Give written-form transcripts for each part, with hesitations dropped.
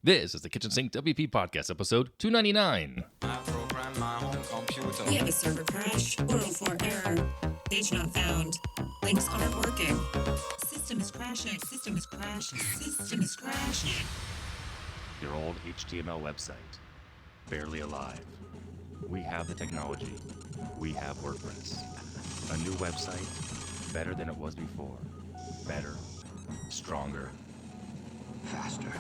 This is the Kitchen Sink WP Podcast, episode 299. I program my home computer. We have a server crash, 404 error, page not found, links aren't working. System is crashing, system is crashing, system is crashing. Your old HTML website, barely alive. We have the technology. We have WordPress. A new website, better than it was before. Better, stronger, faster.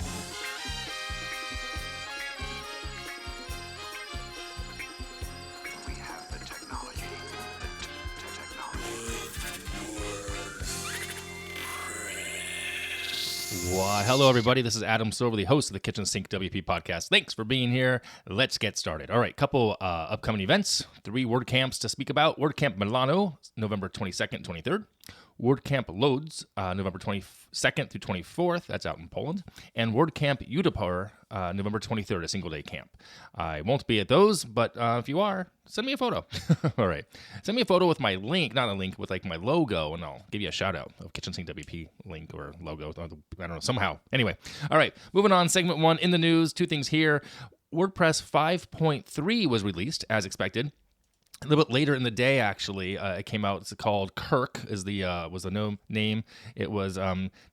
We have the technology. Why, hello, everybody. This is Adam Silver, the host of the Kitchen Sink WP Podcast. Thanks for being here. Let's get started. All right, couple upcoming events, 3 WordCamps to speak about. WordCamp Milano, November 22nd and 23rd. WordCamp Lodz, November 22nd through 24th. That's out in Poland. And WordCamp Udaipur, November 23rd, a single-day camp. I won't be at those, but if you are, send me a photo. All right. Send me a photo with my link, not a link, with like my logo, and I'll give you a shout-out of Kitchen Sink WP link or logo. I don't know, somehow. Anyway, all right. Moving on, segment 1 in the news. 2 things here. WordPress 5.3 was released, as expected. A little bit later in the day, actually, it came out. It's called Kirk. Was the name? It was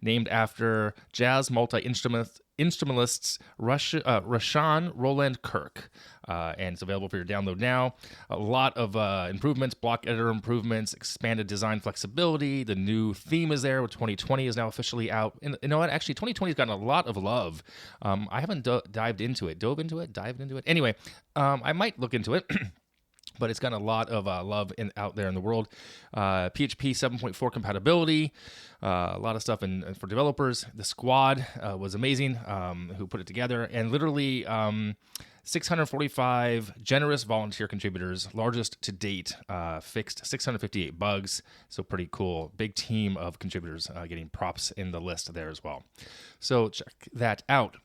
named after jazz multi-instrumentalist Rashawn Roland Kirk, and it's available for your download now. A lot of improvements, block editor improvements, expanded design flexibility. The new theme is there. 2020 is now officially out. And you know what? Actually, 2020 has gotten a lot of love. I haven't dived into it. Anyway, I might look into it. But it's gotten a lot of love out there in the world. PHP 7.4 compatibility, a lot of stuff for developers. The squad was amazing, who put it together. And literally 645 generous volunteer contributors, largest to date, fixed 658 bugs. So pretty cool. Big team of contributors getting props in the list there as well. So check that out.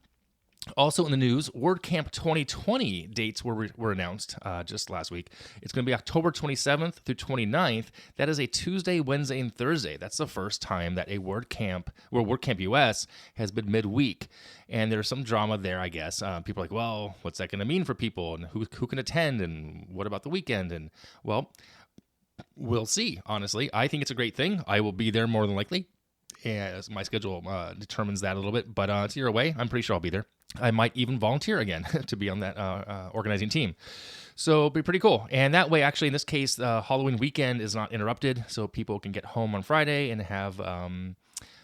Also in the news, WordCamp 2020 dates were announced just last week. It's going to be October 27th through 29th. That is a Tuesday, Wednesday, and Thursday. That's the first time that a WordCamp US has been midweek. And there's some drama there, I guess. People are like, well, what's that going to mean for people? And who can attend? And what about the weekend? And, well, we'll see, honestly. I think it's a great thing. I will be there more than likely. As my schedule determines that a little bit. But it's your way. I'm pretty sure I'll be there. I might even volunteer again to be on that organizing team. So it'll be pretty cool. And that way, actually, in this case, the Halloween weekend is not interrupted, so people can get home on Friday and have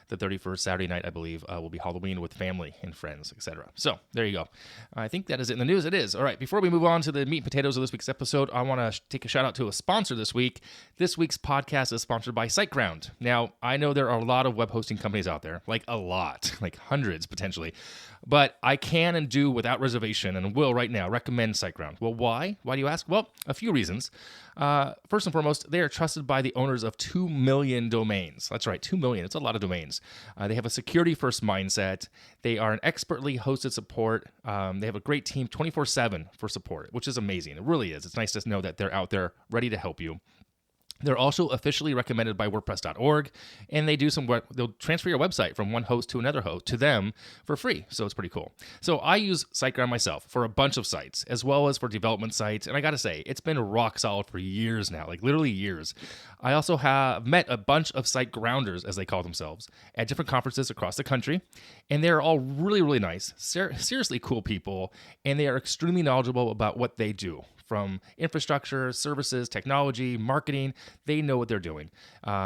the 31st, Saturday night, I believe, will be Halloween with family and friends, etc. So there you go. I think that is it in the news. It is. All right, before we move on to the meat and potatoes of this week's episode, I want to take a shout out to a sponsor this week. This week's podcast is sponsored by SiteGround. Now, I know there are a lot of web hosting companies out there, like a lot, like hundreds potentially, but I can and do without reservation and will right now recommend SiteGround. Well, why? Why do you ask? Well, a few reasons. First and foremost, they are trusted by the owners of 2 million domains. That's right, 2 million. It's a lot of domains. They have a security-first mindset. They are an expertly hosted support. They have a great team 24/7 for support, which is amazing. It really is. It's nice to know that they're out there ready to help you. They're also officially recommended by WordPress.org, and they do they'll transfer your website from one host to another host to them for free. So it's pretty cool. So I use SiteGround myself for a bunch of sites, as well as for development sites. And I got to say, it's been rock solid for years now, like literally years. I also have met a bunch of site grounders, as they call themselves, at different conferences across the country. And they're all really, really nice, seriously cool people. And they are extremely knowledgeable about what they do. From infrastructure, services, technology, marketing, they know what they're doing.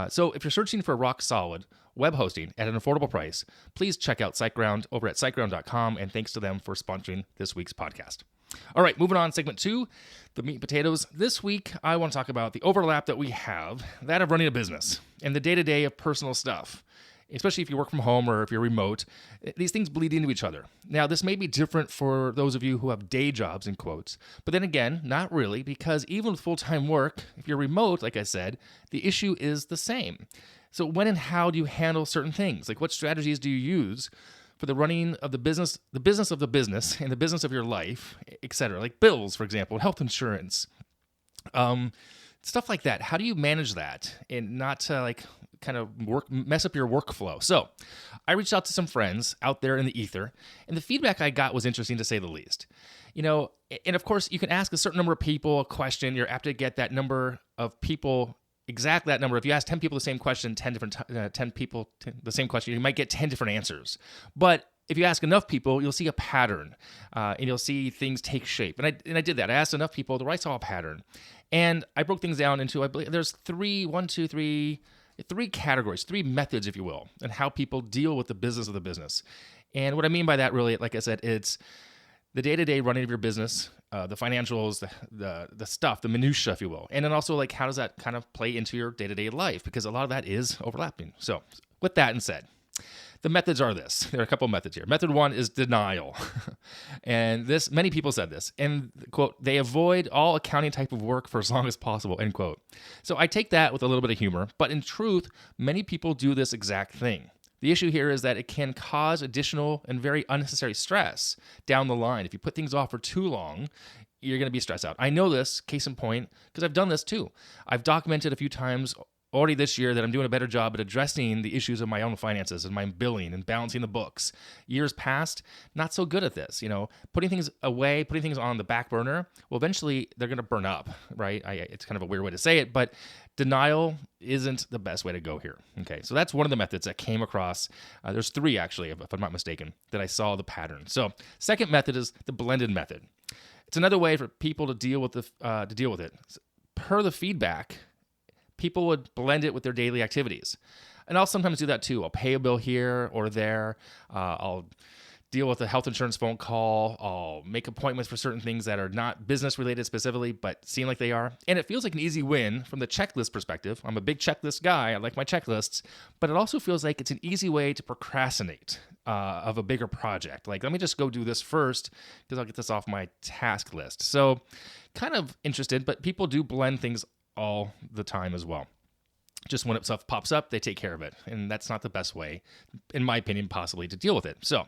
So if you're searching for rock solid web hosting at an affordable price, please check out SiteGround over at siteground.com, and thanks to them for sponsoring this week's podcast. All right, moving on, segment 2, the meat and potatoes. This week, I want to talk about the overlap that we have, that of running a business, and the day-to-day of personal stuff. Especially if you work from home or if you're remote, these things bleed into each other. Now, this may be different for those of you who have day jobs, in quotes, but then again, not really, because even with full-time work, if you're remote, like I said, the issue is the same. So when and how do you handle certain things? Like what strategies do you use for the running of the business of the business, and the business of your life, etc.? Like bills, for example, health insurance, stuff like that. How do you manage that and not to kind of mess up your workflow. So I reached out to some friends out there in the ether, and the feedback I got was interesting to say the least. And of course, you can ask a certain number of people a question. You're apt to get that number of people, exactly that number. If you ask 10 people the same question, 10 people the same question, you might get 10 different answers. But if you ask enough people, you'll see a pattern, and you'll see things take shape. And I did that. I asked enough people where I saw a pattern. And I broke things down into, I believe there's three categories, three methods, if you will, and how people deal with the business of the business. And what I mean by that, really, like I said, it's the day-to-day running of your business, the financials, the stuff, the minutia, if you will. And then also, like, how does that kind of play into your day-to-day life? Because a lot of that is overlapping. So with that said, the methods are this. There are a couple of methods here. Method one is denial. And many people said this. And, quote, they avoid all accounting type of work for as long as possible, end quote. So I take that with a little bit of humor. But in truth, many people do this exact thing. The issue here is that it can cause additional and very unnecessary stress down the line. If you put things off for too long, you're going to be stressed out. I know this, case in point, because I've done this too. I've documented a few times already this year that I'm doing a better job at addressing the issues of my own finances and my billing and balancing the books. Years past, not so good at this. Putting things away, putting things on the back burner, well, eventually they're going to burn up, right? It's kind of a weird way to say it, but denial isn't the best way to go here. Okay, so that's one of the methods that came across. There's three, actually, if I'm not mistaken, that I saw the pattern. So second method is the blended method. It's another way for people to deal with it. Per the feedback, people would blend it with their daily activities. And I'll sometimes do that too. I'll pay a bill here or there. I'll deal with a health insurance phone call. I'll make appointments for certain things that are not business related specifically, but seem like they are. And it feels like an easy win from the checklist perspective. I'm a big checklist guy. I like my checklists, but it also feels like it's an easy way to procrastinate of a bigger project. Like, let me just go do this first because I'll get this off my task list. So kind of interested, but people do blend things all the time as well. Just when stuff pops up, they take care of it. And that's not the best way, in my opinion, possibly to deal with it. So,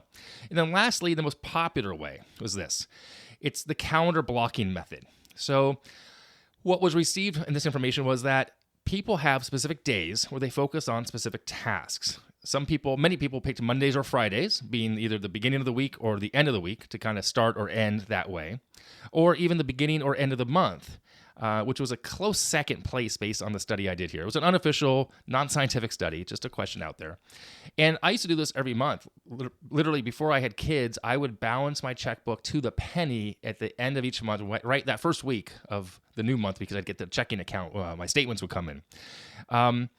and then lastly, the most popular way was this. It's the calendar blocking method. So what was received in this information was that people have specific days where they focus on specific tasks. Many people picked Mondays or Fridays, being either the beginning of the week or the end of the week to kind of start or end that way, or even the beginning or end of the month. Which was a close second place based on the study I did here. It was an unofficial, non-scientific study, just a question out there. And I used to do this every month. Literally, before I had kids, I would balance my checkbook to the penny at the end of each month, right that first week of the new month, because I'd get the checking account. My statements would come in.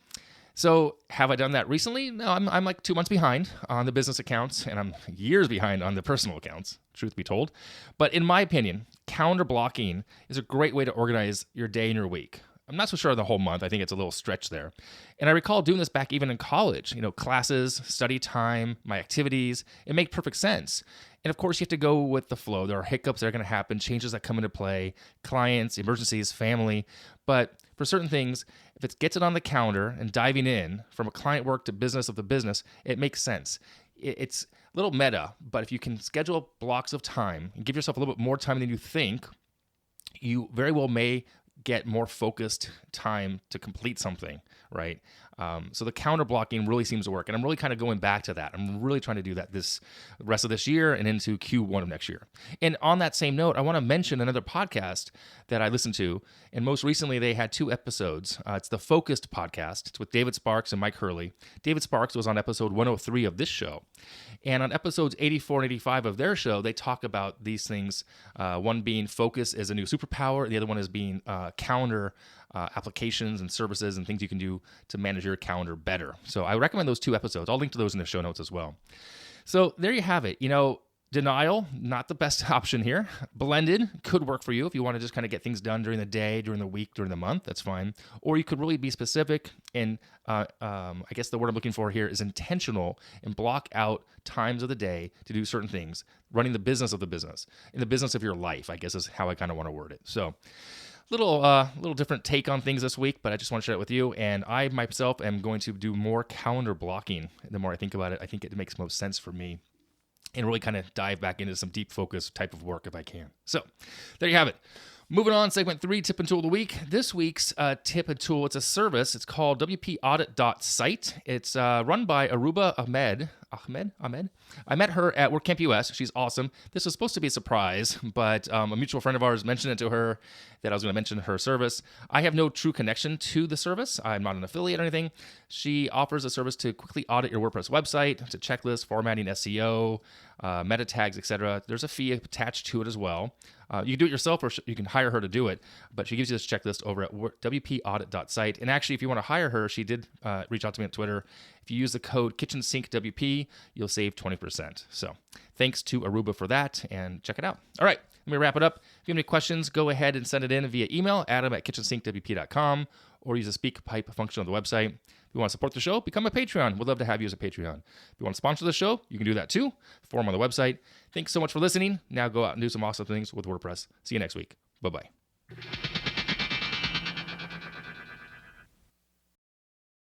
So have I done that recently? No, I'm like 2 months behind on the business accounts, and I'm years behind on the personal accounts, truth be told. But in my opinion, calendar blocking is a great way to organize your day and your week. I'm not so sure of the whole month. I think it's a little stretch there. And I recall doing this back even in college, classes, study time, my activities. It made perfect sense. And of course, you have to go with the flow. There are hiccups that are going to happen, changes that come into play, clients, emergencies, family. But for certain things, if it gets it on the calendar and diving in from a client work to business of the business, it makes sense. It's a little meta, but if you can schedule blocks of time and give yourself a little bit more time than you think, you very well may get more focused time to complete something, right? So the counter blocking really seems to work. And I'm really kind of going back to that. I'm really trying to do that this rest of this year and into Q1 of next year. And on that same note, I want to mention another podcast that I listened to. And most recently, they had 2 episodes. It's the Focused podcast. It's with David Sparks and Mike Hurley. David Sparks was on episode 103 of this show. And on episodes 84 and 85 of their show, they talk about these things. One being focus is a new superpower. The other one is being calendar applications and services and things you can do to manage your calendar better. So I recommend those 2 episodes. I'll link to those in the show notes as well. So there you have it. Denial, not the best option here. Blended could work for you if you want to just kind of get things done during the day, during the week, during the month. That's fine. Or you could really be specific and I guess the word I'm looking for here is intentional and block out times of the day to do certain things, running the business of the business, in the business of your life, I guess is how I kind of want to word it. So little different take on things this week, but I just want to share it with you. And I myself am going to do more calendar blocking. The more I think about it, I think it makes most sense for me and really kind of dive back into some deep focus type of work if I can. So there you have it. Moving on, segment 3, tip and tool of the week. This week's tip and tool, it's a service. It's called WPAUDIT.SITE. It's run by Aruba Ahmed. I met her at WordCamp US. She's awesome. This was supposed to be a surprise, but a mutual friend of ours mentioned it to her that I was going to mention her service. I have no true connection to the service. I'm not an affiliate or anything. She offers a service to quickly audit your WordPress website, to checklist, formatting, SEO, meta tags, etc. There's a fee attached to it as well. You can do it yourself, or you can hire her to do it, but she gives you this checklist over at WPAUDIT.SITE. And actually, if you want to hire her, she did reach out to me on Twitter. If you use the code KitchensinkWP, you'll save 20%. So thanks to Aruba for that, and check it out. All right, let me wrap it up. If you have any questions, go ahead and send it in via email, adam@KitchensinkWP.com, or use the speak pipe function on the website. If you want to support the show, become a Patreon. We'd love to have you as a Patreon. If you want to sponsor the show, you can do that too. Form on the website. Thanks so much for listening. Now go out and do some awesome things with WordPress. See you next week. Bye-bye.